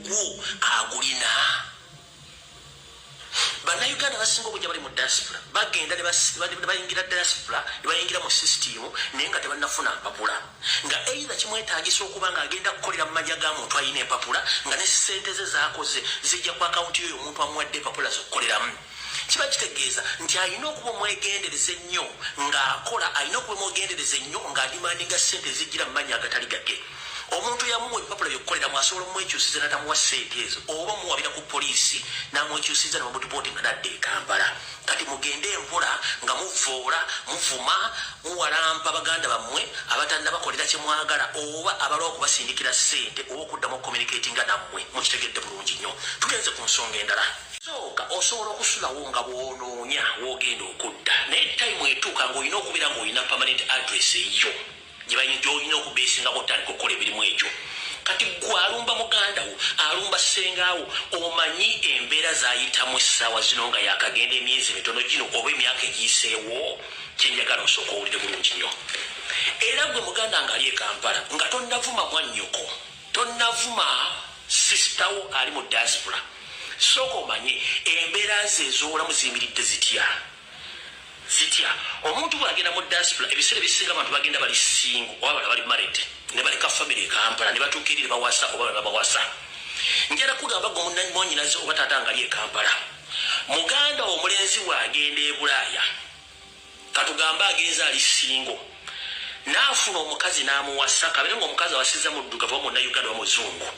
gwo agulina. Bannayuganda basinga okujja bali mu diaspora bagenda ne bayingira diaspora ne bayingira mu system naye nga tebannafuna mpapula nga either kimwetaagisa okuba nga agenda kukolera mu majja ga muntu alina empapula nga ne ssente ze zaakoze zijja ku akawunti y'oyo omuntu amuwadde empapula z'okukoleramu. Kiba kitegeeza nti alina okuba omwegendereza ennyo ng'akola, alina okuba omwegendereza ennyo ng'adimandinga ssente zijjira mu mannya agatali gage. Omuntu yamuwa ebipapula by'okukoleramu asobola omwekyusiza n'atamuwa ssente ezo oba muwabira ku poliisi n'amwekyusiza n'omutupooti nga nadde e Kampala. Kati mugende empola nga muvoola muvuma muwalampa baganda bammwe abatannabakolera kye mwagala oba abalwa okubasindikira ssente oba okuddamu okucommunicatinga nammwe mukitegedde bulungi nnyo. Tugenze ku nsonga endala. Sooka osobola okusulawo nga bw'onoonya w'ogenda okudda naye tayimu etuuka ng'olina okubeera ng'olina permanent address eyo gy'olina okubeesinga bw'otandika okukola emirimu egyo. Kati gwe alumba muganda wo alumba ssengaawo omanyi embeera z'ayitamu essaawa zino nga yakagenda emyezi mitono gino oba emyaka egiyiseewo. Kyenjagala osooka owulire bulungi nnyo. Era gwe muganda nga ali e Kampala nga tonnavuma mwannyoko tonnavuma sisitawo ali mu diaspora sooka omanye embeera ze ez'obulamu ziyimiridde zitya. Omuntu bw'agenda mu diaspora ebiseera ebisinga abantu bagenda bali single oba bala bali married ne baleka family e Kampala ne batuukirira bawasa oba babawasa. Njala kugamba gwe munnyinaze oba taata nga ali e Kampala muganda omulenzi bw'agenda e Bulaaya katugamba agenza ali single n'afuna omukazi n'amuwasa kabere ng'omukazi awasizza muddugavu oba munnayuganda wa muzungu.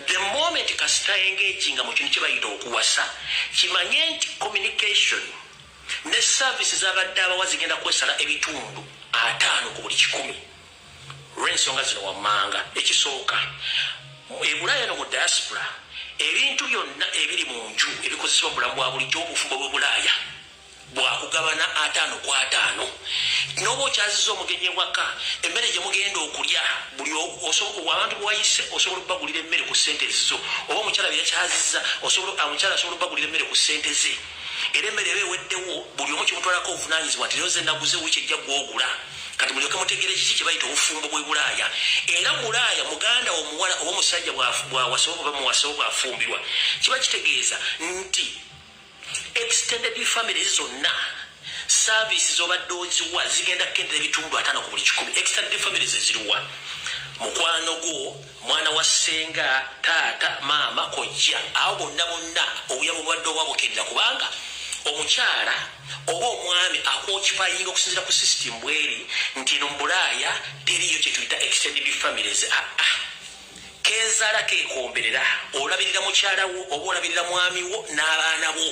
The moment kasita engaginga mu kintu kye bayita okuwasa kimanye nti communication ne service z'abadde abawa zigenda kwesala ebitundu 5 ku buli 100 lw'ensonga zino wammanga. Ekisooka e Bulaaya no mu diaspora ebintu byonna ebiri mu nju ebikozesebwa mu bulamu bwa bulijjo obufumbo bw'e Bulaaya bwakugabana 5 ku 5 n'oba okyaziza omugenyi ewaka emmere gye mugenda okulya buli abantu bwayise osobola okubagulira emmere ku ssente ezizo oba omukyala byeyakyazizza omukyala asobola okubagulira emmere ku ssente ze. Era emmere eba eweddewo buli omu kimutwalako obuvunaanyizibwa nti nze naguze wiiki ejja gwogula. Kati mulyoke mutegere kiki kye bayita obufumbo bw'e Bulaaya. Era Bulaaya muganda omuwala oba omusajja bw'awasa oba muwasa oba bw'afumbirwa kiba kitegeeza nti extended families zonna services z'obadde oziwa zigenda kukendera ebitundu 5 ku buli 100. Extended families eziriwa mukwano gwo mwana wa ssenga taata maama kojja awo bonna obuyabo bwadde obwa bukendera kubanga omukyala oba omwami akwokipayinga okusinzira ku system bweri nti eno mu Bulaaya teriyo kye tuyita extended families. Keezaala keekomberera olabirira mukyala wo oba olabirira mwami wo n'abaana bo